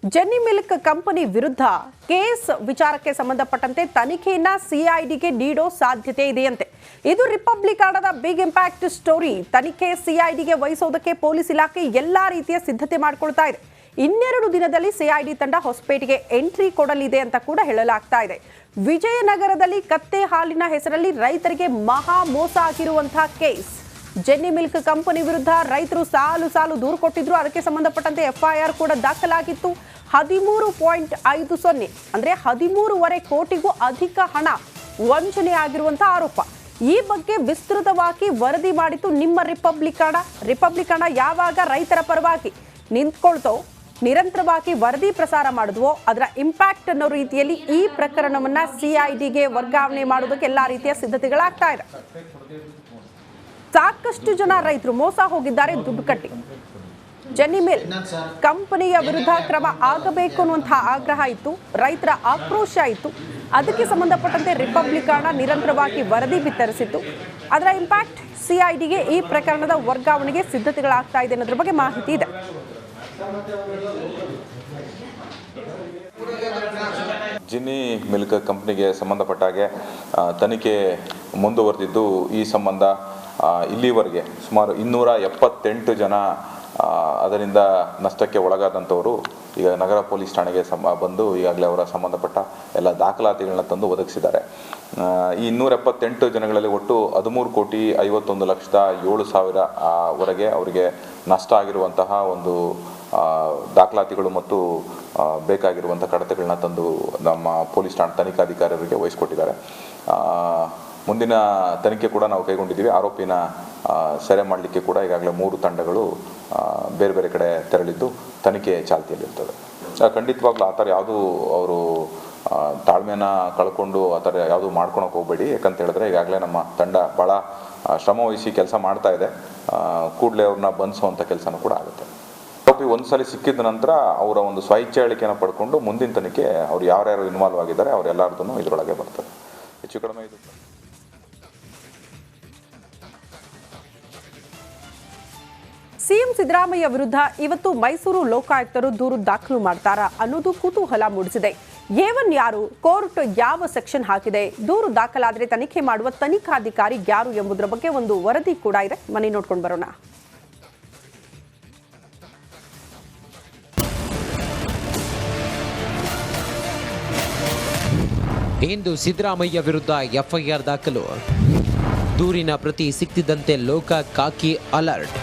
Jenny milk company ವಿರುದ್ಧ case ವಿಚಾರಕ್ಕೆ ಸಂಬಂಧಪಟ್ಟಂತೆ ತನಿಖೆಯನ್ನ ಸಿಐಡಿಗೆ ನೀಡೋ ಸಾಧ್ಯತೆ ಇದೆಯಂತೆ. ಇದು ರಿಪಬ್ಲಿಕನದ ಬಿಗ್ ಇಂಪ್ಯಾಕ್ಟ್ ಸ್ಟೋರಿ. ತನಿಖೆ ಸಿಐಡಿಗೆ ವಹಿಸೋದಕ್ಕೆ ಪೊಲೀಸ್ ಇಲಾಖೆ ಎಲ್ಲಾ ರೀತಿಯ ಸಿದ್ಧತೆ ಮಾಡಿಕೊಳ್ತಾ ಇದೆ. 2 ದಿನದಲ್ಲಿ ಸಿಐಡಿ ತಂಡ ಹೊಸಪೇಟೆಗೆ ಎಂಟ್ರಿ ಕೊಡಲಿದೆ ಅಂತ ಕೂಡ ಹೇಳಲಾಗ್ತಾ ಇದೆ. ವಿಜಯನಗರದಲ್ಲಿ ಕತ್ತೆ ಹಾಲಿನ ಹೆಸರಲ್ಲಿ ರೈತರಿಗೆ ಮಹಾ ಮೋಸ ಆಗಿರುವಂತಹ ಕೇಸ್. ಜೆನ್ನಿ ಮಿಲ್ಕ್ ಕಂಪನಿ ವಿರುದ್ಧ ರೈತರು ಸಾಲು ದೂರು ಕೊಟ್ಟಿದ್ರು. ಅದಕ್ಕೆ ಸಂಬಂಧಪಟ್ಟಂತೆ ಎಫ್ಐಆರ್ ಕೂಡ ದಾಖಲಾಗಿತ್ತು. 13.50 ಅಂದ್ರೆ 13.5 ಕೋಟಿಗೂ ಅಧಿಕ ಹಣ ವಂಚನೆ ಆಗಿರುವಂತಹ ಆರೋಪ. ಈ ಬಗ್ಗೆ ವಿಸ್ತೃತವಾಗಿ ವರದಿ ಮಾಡಿತ್ತು ನಿಮ್ಮ ರಿಪಬ್ಲಿಕನ ಯಾವಾಗ ರೈತರ ಪರವಾಗಿ ನಿಂತ್ಕೊಳ್ತೋ, ನಿರಂತರವಾಗಿ ವರದಿ ಪ್ರಸಾರ ಮಾಡಿದ್ವೋ ಅದರ ಇಂಪ್ಯಾಕ್ಟ್ ಅನ್ನೋ ರೀತಿಯಲ್ಲಿ ಈ ಪ್ರಕರಣವನ್ನ ಸಿಐಡಿಗೆ ವರ್ಗಾವಣೆ ಮಾಡೋದಕ್ಕೆ ಎಲ್ಲಾ ರೀತಿಯ ಸಿದ್ಧತೆಗಳಾಗ್ತಾ ಇದೆ. ಸಾಕಷ್ಟು ಜನ ರೈತರು ಮೋಸ ಹೋಗಿದ್ದಾರೆ ದುಡ್ಡು ಕಟ್ಟಿ. ಜೆನ್ನಿ ಮಿಲ್ ಕಂಪನಿಯ ವಿರುದ್ಧ ಕ್ರಮ ಆಗಬೇಕು ಅನ್ನುವಂತಹ ಆಗ್ರಹ ಇತ್ತು, ರೈತರ ಆಕ್ರೋಶ ಇತ್ತು. ಅದಕ್ಕೆ ಸಂಬಂಧಪಟ್ಟಂತೆ ರಿಪಬ್ಲಿಕನ ನಿರಂತರವಾಗಿ ವರದಿ ಬಿತ್ತರಿಸಿತ್ತು. ಅದರ ಇಂಪ್ಯಾಕ್ಟ್ ಸಿಐಡಿಗೆ ಈ ಪ್ರಕರಣದ ವರ್ಗಾವಣೆಗೆ ಸಿದ್ಧತೆಗಳಾಗ್ತಾ ಇದೆ ಅನ್ನೋದ್ರ ಬಗ್ಗೆ ಮಾಹಿತಿ ಇದೆ. ಜೆನ್ನಿ ಮಿಲ್ಕ್ ಕಂಪ್ನಿಗೆ ಸಂಬಂಧಪಟ್ಟ ಹಾಗೆ ತನಿಖೆ ಮುಂದುವರೆದಿದ್ದು, ಈ ಸಂಬಂಧ ಇಲ್ಲಿವರೆಗೆ ಸುಮಾರು 278 ಜನ ಅದರಿಂದ ನಷ್ಟಕ್ಕೆ ಒಳಗಾದಂಥವರು ಈಗ ನಗರ ಪೊಲೀಸ್ ಠಾಣೆಗೆ ಬಂದು ಈಗಾಗಲೇ ಅವರ ಸಂಬಂಧಪಟ್ಟ ಎಲ್ಲ ದಾಖಲಾತಿಗಳನ್ನ ತಂದು ಒದಗಿಸಿದ್ದಾರೆ. ಈ 278 ಜನಗಳಲ್ಲಿ ಒಟ್ಟು 13,51,07,000 ವರೆಗೆ ಅವರಿಗೆ ನಷ್ಟ ಆಗಿರುವಂತಹ ಒಂದು ದಾಖಲಾತಿಗಳು ಮತ್ತು ಬೇಕಾಗಿರುವಂಥ ಕಡತಗಳನ್ನ ತಂದು ನಮ್ಮ ಪೊಲೀಸ್ ಠಾಣೆ ತನಿಖಾಧಿಕಾರಿಗಳಿಗೆ ವಹಿಸಿಕೊಟ್ಟಿದ್ದಾರೆ. ಮುಂದಿನ ತನಿಖೆ ಕೂಡ ನಾವು ಕೈಗೊಂಡಿದ್ದೀವಿ. ಆರೋಪಿನ ಸೆರೆ ಮಾಡಲಿಕ್ಕೆ ಕೂಡ ಈಗಾಗಲೇ 3 ತಂಡಗಳು ಬೇರೆ ಬೇರೆ ಕಡೆ ತೆರಳಿದ್ದು ತನಿಖೆ ಚಾಲ್ತಿಯಲ್ಲಿರ್ತದೆ. ಖಂಡಿತವಾಗ್ಲೂ ಆ ಥರ ಯಾವುದೂ ಅವರು ತಾಳ್ಮೆನ ಕಳ್ಕೊಂಡು ಆ ಥರ ಯಾವುದು ಮಾಡ್ಕೊಳಕ್ಕೆ ಹೋಗಬೇಡಿ. ಯಾಕಂತ ಹೇಳಿದ್ರೆ ಈಗಾಗಲೇ ನಮ್ಮ ತಂಡ ಭಾಳ ಶ್ರಮ ವಹಿಸಿ ಕೆಲಸ ಮಾಡ್ತಾ ಇದೆ. ಕೂಡಲೇ ಅವ್ರನ್ನ ಬಂಧಿಸುವಂಥ ಕೆಲಸನೂ ಕೂಡ ಆಗುತ್ತೆ. ಆರೋಪಿ ಒಂದ್ಸಲ ಸಿಕ್ಕಿದ ನಂತರ ಅವರ ಒಂದು ಸ್ವಇಚ್ಛೆ ಹೇಳಿಕೆಯನ್ನು ಪಡ್ಕೊಂಡು ಮುಂದಿನ ತನಿಖೆ ಅವ್ರು ಯಾರ್ಯಾರು ಇನ್ವಾಲ್ವ್ ಆಗಿದ್ದಾರೆ ಅವರೆಲ್ಲರದೂ ಇದರೊಳಗೆ ಬರ್ತದೆ. ಹೆಚ್ಚು ಕಡಿಮೆ ಇದು ಸಿಎಂ ಸಿದ್ದರಾಮಯ್ಯ ವಿರುದ್ಧ ಇವತ್ತು ಮೈಸೂರು ಲೋಕಾಯುಕ್ತರು ದೂರು ದಾಖಲು ಮಾಡ್ತಾರಾ ಅನ್ನೋದು ಕುತೂಹಲ ಮೂಡಿಸಿದೆ. A1 ಯಾರು, ಕೋರ್ಟ್ ಯಾವ ಸೆಕ್ಷನ್ ಹಾಕಿದೆ, ದೂರು ದಾಖಲಾದರೆ ತನಿಖೆ ಮಾಡುವ ತನಿಖಾಧಿಕಾರಿ ಯಾರು ಎಂಬುದರ ಬಗ್ಗೆ ಒಂದು ವರದಿ ಕೂಡ ಇದೆ. ಮನೆ ನೋಡ್ಕೊಂಡು ಬರೋಣ. ಇಂದು ಸಿದ್ದರಾಮಯ್ಯ ವಿರುದ್ಧ ಎಫ್ಐಆರ್ ದಾಖಲು. ದೂರಿನ ಪ್ರತಿ ಸಿಕ್ತಿದ್ದಂತೆ ಲೋಕ ಕಾಕಿ ಅಲರ್ಟ್.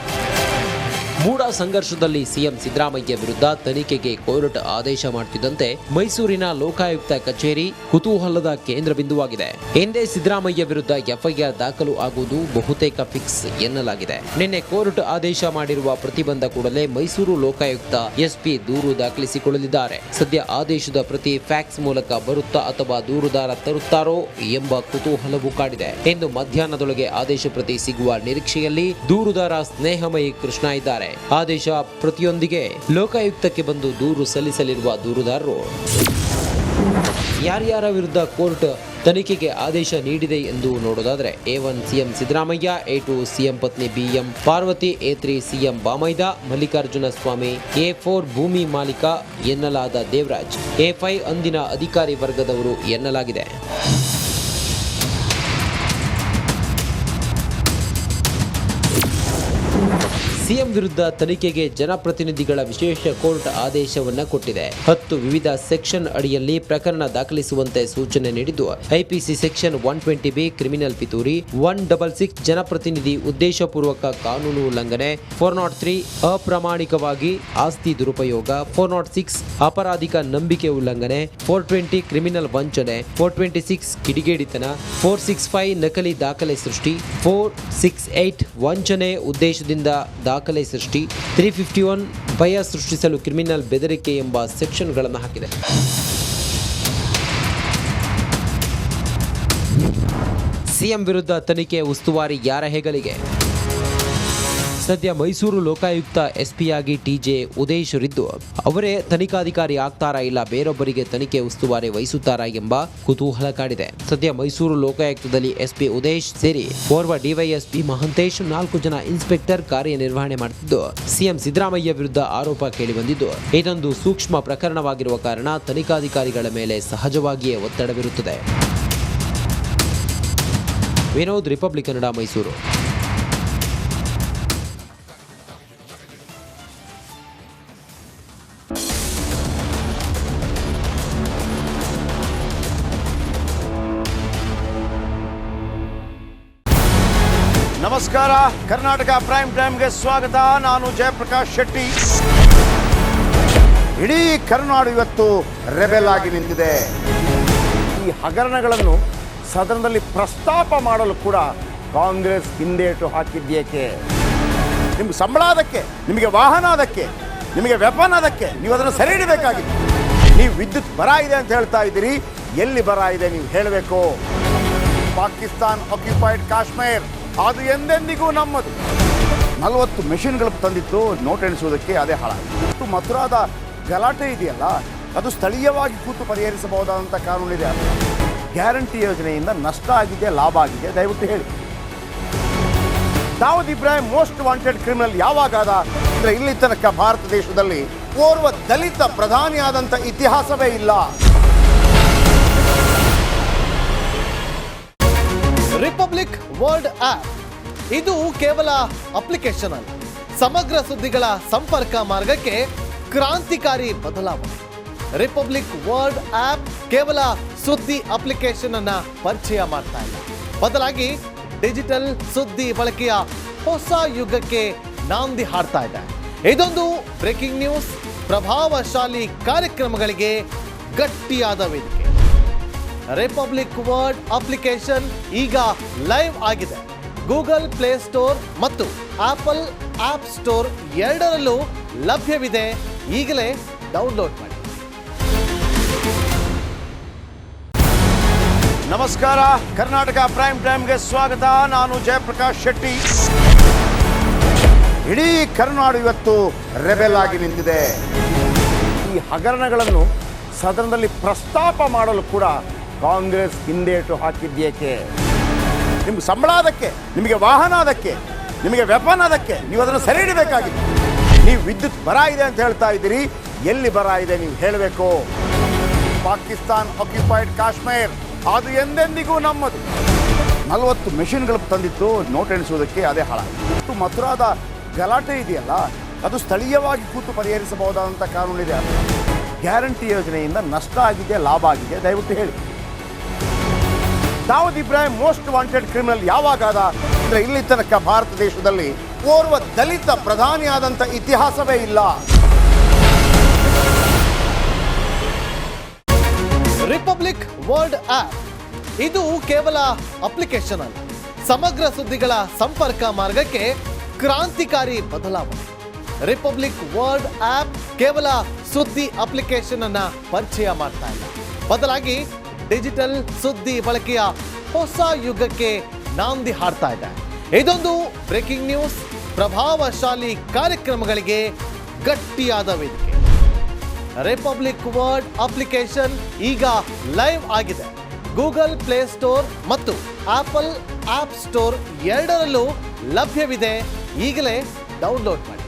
ಮೂಡ ಸಂಘರ್ಷದಲ್ಲಿ ಸಿಎಂ ಸಿದ್ದರಾಮಯ್ಯ ವಿರುದ್ಧ ತನಿಖೆಗೆ ಕೋರ್ಟ್ ಆದೇಶ ಮಾಡುತ್ತಿದ್ದಂತೆ ಮೈಸೂರಿನ ಲೋಕಾಯುಕ್ತ ಕಚೇರಿ ಕುತೂಹಲದ ಕೇಂದ್ರ ಬಿಂದುವಾಗಿದೆ. ಹಿಂದೆ ಸಿದ್ದರಾಮಯ್ಯ ವಿರುದ್ಧ ಎಫ್ಐಆರ್ ದಾಖಲು ಆಗುವುದು ಬಹುತೇಕ ಫಿಕ್ಸ್ ಎನ್ನಲಾಗಿದೆ. ನಿನ್ನೆ ಕೋರ್ಟ್ ಆದೇಶ ಮಾಡಿರುವ ಪ್ರತಿಬಂಧ ಕೂಡಲೇ ಮೈಸೂರು ಲೋಕಾಯುಕ್ತ ಎಸ್ಪಿ ದೂರು ದಾಖಲಿಸಿಕೊಳ್ಳಲಿದ್ದಾರೆ. ಸದ್ಯ ಆದೇಶದ ಪ್ರತಿ ಫ್ಯಾಕ್ಸ್ ಮೂಲಕ ಬರುತ್ತಾ ಅಥವಾ ದೂರುದಾರ ತರುತ್ತಾರೋ ಎಂಬ ಕುತೂಹಲವೂ ಕಾಡಿದೆ. ಇಂದು ಮಧ್ಯಾಹ್ನದೊಳಗೆ ಆದೇಶ ಪ್ರತಿ ಸಿಗುವ ನಿರೀಕ್ಷೆಯಲ್ಲಿ ದೂರುದಾರ ಸ್ನೇಹಮಯಿ ಕೃಷ್ಣ ಇದ್ದಾರೆ. ಆದೇಶ ಪ್ರತಿಯೊಂದಿಗೆ ಲೋಕಾಯುಕ್ತಕ್ಕೆ ಬಂದು ದೂರು ಸಲ್ಲಿಸಲಿರುವ ದೂರುದಾರರು ಯಾರ್ಯಾರ ವಿರುದ್ಧ ಕೋರ್ಟ್ ತನಿಖೆಗೆ ಆದೇಶ ನೀಡಿದೆ ಎಂದು ನೋಡೋದಾದ್ರೆ A1 CM Siddaramaiah, A2 CM ಪತ್ನಿ BM ಪಾರ್ವತಿ, A3 ಸಿಎಂ ಬಾಮೈದ ಮಲ್ಲಿಕಾರ್ಜುನ ಸ್ವಾಮಿ, A4 ಭೂಮಿ ಮಾಲೀಕ ಎನ್ನಲಾದ ದೇವರಾಜ್, A5 ಅಂದಿನ ಅಧಿಕಾರಿ ವರ್ಗದವರು ಎನ್ನಲಾಗಿದೆ. ಸಿಎಂ ವಿರುದ್ಧ ತನಿಖೆಗೆ ಜನಪ್ರತಿನಿಧಿಗಳ ವಿಶೇಷ ಕೋರ್ಟ್ ಆದೇಶವನ್ನ ಕೊಟ್ಟಿದೆ. 10 ವಿವಿಧ ಸೆಕ್ಷನ್ ಅಡಿಯಲ್ಲಿ ಪ್ರಕರಣ ದಾಖಲಿಸುವಂತೆ ಸೂಚನೆ ನೀಡಿದ್ದು, ಐಪಿಸಿ ಸೆಕ್ಷನ್ 120B ಕ್ರಿಮಿನಲ್ ಪಿತೂರಿ, 166 ಜನಪ್ರತಿನಿಧಿ ಉದ್ದೇಶಪೂರ್ವಕ ಕಾನೂನು ಉಲ್ಲಂಘನೆ, 403 ಅಪ್ರಾಮಾಣಿಕವಾಗಿ ಆಸ್ತಿ ದುರುಪಯೋಗ, 406 ಅಪರಾಧಿಕ ನಂಬಿಕೆ ಉಲ್ಲಂಘನೆ, 420 ಕ್ರಿಮಿನಲ್ ವಂಚನೆ, 426 ಕಿಡಿಗೇಡಿತನ, 465 ನಕಲಿ ದಾಖಲೆ ಸೃಷ್ಟಿ, 468 ವಂಚನೆ ಉದ್ದೇಶದಿಂದ ದಾಖಲೆ ಸೃಷ್ಟಿ, 351 ಭಯ ಸೃಷ್ಟಿಸಲು ಕ್ರಿಮಿನಲ್ ಬೆದರಿಕೆ ಎಂಬ ಸೆಕ್ಷನ್ಗಳನ್ನು ಹಾಕಿದೆ. ಸಿಎಂ ವಿರುದ್ಧ ತನಿಖೆ ಉಸ್ತುವಾರಿ ಯಾರ ಹೆಗಲಿಗೆ? ಸದ್ಯ ಮೈಸೂರು ಲೋಕಾಯುಕ್ತ ಎಸ್ಪಿ ಆಗಿ ಟಿಜೆ ಉದೇಶ್ ಅವರಿದ್ದು ಅವರೇ ತನಿಖಾಧಿಕಾರಿ ಆಗ್ತಾರಾ ಇಲ್ಲ ಬೇರೊಬ್ಬರಿಗೆ ತನಿಖೆ ಉಸ್ತುವಾರಿ ವಹಿಸುತ್ತಾರಾ ಎಂಬ ಕುತೂಹಲ ಕಾಡಿದೆ. ಸದ್ಯ ಮೈಸೂರು ಲೋಕಾಯುಕ್ತದಲ್ಲಿ ಎಸ್ಪಿ ಉದೇಶ್ ಸೇರಿ ಓರ್ವ ಡಿವೈಎಸ್ಪಿ ಮಹಂತೇಶ್ 4 ಜನ ಇನ್ಸ್ಪೆಕ್ಟರ್ ಕಾರ್ಯನಿರ್ವಹಣೆ ಮಾಡುತ್ತಿದ್ದು ಸಿಎಂ ಸಿದ್ದರಾಮಯ್ಯ ವಿರುದ್ಧ ಆರೋಪ ಕೇಳಿಬಂದಿದ್ದು ಇದೊಂದು ಸೂಕ್ಷ್ಮ ಪ್ರಕರಣವಾಗಿರುವ ಕಾರಣ ತನಿಖಾಧಿಕಾರಿಗಳ ಮೇಲೆ ಸಹಜವಾಗಿಯೇ ಒತ್ತಡವಿರುತ್ತದೆ. ವಿನೋದ್, ರಿಪಬ್ಲಿಕ್ ಕನ್ನಡ, ಮೈಸೂರು. ನಮಸ್ಕಾರ, ಕರ್ನಾಟಕ ಪ್ರೈಮ್ ಟೈಮ್ಗೆ ಸ್ವಾಗತ. ನಾನು ಜಯಪ್ರಕಾಶ್ ಶೆಟ್ಟಿ. ಇಡೀ ಕರ್ನಾಡು ಇವತ್ತು ರೆಬೆಲ್ ಆಗಿ ನಿಂತಿದೆ. ಈ ಹಗರಣಗಳನ್ನು ಸದನದಲ್ಲಿ ಪ್ರಸ್ತಾಪ ಮಾಡಲು ಕೂಡ ಕಾಂಗ್ರೆಸ್ ಹಿಂದೇಟು ಹಾಕಿದ್ದೇಕೆ? ನಿಮ್ಗೆ ಸಂಬಳ ಅದಕ್ಕೆ, ನಿಮಗೆ ವಾಹನ ಅದಕ್ಕೆ, ನಿಮಗೆ ವೆಪನ್ ಅದಕ್ಕೆ, ನೀವು ಅದನ್ನು ಸೆರೆ ಹಿಡಿಬೇಕಾಗಿದೆ. ನೀವು ವಿದ್ಯುತ್ ಬರ ಇದೆ ಅಂತ ಹೇಳ್ತಾ ಇದ್ದೀರಿ, ಎಲ್ಲಿ ಬರ ಇದೆ ನೀವು ಹೇಳಬೇಕು. ಪಾಕಿಸ್ತಾನ್ ಆಕ್ಯುಪೈಡ್ ಕಾಶ್ಮೀರ್ ಅದು ಎಂದೆಂದಿಗೂ ನಮ್ಮದು. 40 ಮೆಷಿನ್ಗಳು ತಂದಿತ್ತು ನೋಟ್ ಎಣಿಸುವುದಕ್ಕೆ, ಅದೇ ಹಾಳಾಯಿತು. ಮಥುರಾದ ಗಲಾಟೆ ಇದೆಯಲ್ಲ, ಅದು ಸ್ಥಳೀಯವಾಗಿ ಕೂತು ಪರಿಹರಿಸಬಹುದಾದಂಥ ಕಾನೂನಿದೆ. ಗ್ಯಾರಂಟಿ ಯೋಜನೆಯಿಂದ ನಷ್ಟ ಆಗಿದೆ, ಲಾಭ ಆಗಿದೆ, ದಯವಿಟ್ಟು ಹೇಳಿ. Dawood Ibrahim most wanted criminal ಯಾವಾಗಾದ ಅಂದರೆ ಇಲ್ಲಿ ತನಕ ಭಾರತ ದೇಶದಲ್ಲಿ ಓರ್ವ ದಲಿತ ಪ್ರಧಾನಿಯಾದಂಥ ಇತಿಹಾಸವೇ ಇಲ್ಲ. ರಿಪಬ್ಲಿಕ್ ವರ್ಲ್ಡ್ ಆಪ್ ಇದು ಕೇವಲ ಅಪ್ಲಿಕೇಶನ್ ಅಲ್ಲ, ಸಮಗ್ರ ಸುದ್ದಿಗಳ ಸಂಪರ್ಕ ಮಾರ್ಗಕ್ಕೆ ಕ್ರಾಂತಿಕಾರಿ ಬದಲಾವಣೆ. ರಿಪಬ್ಲಿಕ್ ವರ್ಲ್ಡ್ ಆಪ್ ಕೇವಲ ಸುದ್ದಿ ಅಪ್ಲಿಕೇಶನ್ ಅನ್ನ ಪರಿಚಯ ಮಾಡ್ತಾ ಇಲ್ಲ, ಬದಲಾಗಿ ಡಿಜಿಟಲ್ ಸುದ್ದಿ ಬಳಕೆಯ ಹೊಸ ಯುಗಕ್ಕೆ ನಾಂದಿ ಹಾಡ್ತಾ ಇದೆ. ಇದೊಂದು ಬ್ರೇಕಿಂಗ್ ನ್ಯೂಸ್, ಪ್ರಭಾವಶಾಲಿ ಕಾರ್ಯಕ್ರಮಗಳಿಗೆ ಗಟ್ಟಿಯಾದ ವೇದಿಕೆ. ರಿಪಬ್ಲಿಕ್ ವರ್ಲ್ಡ್ ಅಪ್ಲಿಕೇಶನ್ ಈಗ ಲೈವ್ ಆಗಿದೆ. ಗೂಗಲ್ ಪ್ಲೇ ಸ್ಟೋರ್ ಮತ್ತು ಆಪಲ್ ಆಪ್ ಸ್ಟೋರ್ ಎರಡರಲ್ಲೂ ಲಭ್ಯವಿದೆ. ಈಗಲೇ ಡೌನ್ಲೋಡ್ ಮಾಡಿ. ನಮಸ್ಕಾರ, ಕರ್ನಾಟಕ ಪ್ರೈಮ್ ಟೈಮ್ಗೆ ಸ್ವಾಗತ. ನಾನು ಜಯಪ್ರಕಾಶ್ ಶೆಟ್ಟಿ. ಇಡೀ ಕರ್ನಾಡು ಇವತ್ತು ರೆಬೆಲ್ ಆಗಿ ನಿಂತಿದೆ. ಈ ಹಗರಣಗಳನ್ನು ಸದನದಲ್ಲಿ ಪ್ರಸ್ತಾಪ ಮಾಡಲು ಕೂಡ ಕಾಂಗ್ರೆಸ್ ಹಿಂದೇಟು ಹಾಕಿದ್ದೇಕೆ? ನಿಮ್ಗೆ ಸಂಬಳ ಅದಕ್ಕೆ, ನಿಮಗೆ ವಾಹನ ಅದಕ್ಕೆ, ನಿಮಗೆ ವೆಪನ್ ಅದಕ್ಕೆ, ನೀವು ಅದನ್ನು ಸೆರೆ ಹಿಡಿಬೇಕಾಗಿದೆ. ನೀವು ವಿದ್ಯುತ್ ಬರ ಇದೆ ಅಂತ ಹೇಳ್ತಾ ಇದ್ದೀರಿ, ಎಲ್ಲಿ ಬರ ಇದೆ ನೀವು ಹೇಳಬೇಕು. ಪಾಕಿಸ್ತಾನ್ ಆಕ್ಯುಪೈಡ್ ಕಾಶ್ಮೀರ್ ಅದು ಎಂದೆಂದಿಗೂ ನಮ್ಮದು. 40 ಮೆಷಿನ್ಗಳು ತಂದಿತ್ತು ನೋಟ್ ಎಣಿಸುವುದಕ್ಕೆ, ಅದೇ ಹಾಳಾಯಿತು. ಮಥುರಾದ ಗಲಾಟೆ ಇದೆಯಲ್ಲ, ಅದು ಸ್ಥಳೀಯವಾಗಿ ಕೂತು ಪರಿಹರಿಸಬಹುದಾದಂಥ ಕಾನೂನಿದೆ. ಗ್ಯಾರಂಟಿ ಯೋಜನೆಯಿಂದ ನಷ್ಟ ಆಗಿದೆ, ಲಾಭ ಆಗಿದೆ, ದಯವಿಟ್ಟು ಹೇಳಿ. Dawood Ibrahim most wanted criminal ಯಾವಾಗಾದ ಅಂದರೆ ಇಲ್ಲಿ ತನಕ ಭಾರತ ದೇಶದಲ್ಲಿ ಓರ್ವ ದಲಿತ ಪ್ರಧಾನಿಯಾದಂಥ ಇತಿಹಾಸವೇ ಇಲ್ಲ. ರಿಪಬ್ಲಿಕ್ ವರ್ಲ್ಡ್ ಆಪ್ ಇದು ಕೇವಲ ಅಪ್ಲಿಕೇಶನ್ ಅಲ್ಲ, ಸಮಗ್ರ ಸುದ್ದಿಗಳ ಸಂಪರ್ಕ ಮಾರ್ಗಕ್ಕೆ ಕ್ರಾಂತಿಕಾರಿ ಬದಲಾವಣೆ. ರಿಪಬ್ಲಿಕ್ ವರ್ಲ್ಡ್ ಆಪ್ ಕೇವಲ ಸುದ್ದಿ ಅಪ್ಲಿಕೇಶನ್ ಅನ್ನ ಪರಿಚಯ ಮಾಡ್ತಾ ಇಲ್ಲ, ಬದಲಾಗಿ ಡಿಜಿಟಲ್ ಸುದ್ದಿ ಬಳಕೆಯ ಹೊಸ ಯುಗಕ್ಕೆ ನಾಂದಿ ಹಾಡ್ತಾ ಇದೆ. ಇದೊಂದು ಬ್ರೇಕಿಂಗ್ ನ್ಯೂಸ್, ಪ್ರಭಾವಶಾಲಿ ಕಾರ್ಯಕ್ರಮಗಳಿಗೆ ಗಟ್ಟಿಯಾದ ವೇದಿಕೆ. ರಿಪಬ್ಲಿಕ್ ವರ್ಲ್ಡ್ ಅಪ್ಲಿಕೇಶನ್ ಈಗ ಲೈವ್ ಆಗಿದೆ. ಗೂಗಲ್ ಪ್ಲೇ ಸ್ಟೋರ್ ಮತ್ತು ಆಪಲ್ ಆಪ್ ಸ್ಟೋರ್ ಎರಡರಲ್ಲೂ ಲಭ್ಯವಿದೆ. ಈಗಲೇ ಡೌನ್ಲೋಡ್ ಮಾಡಿ.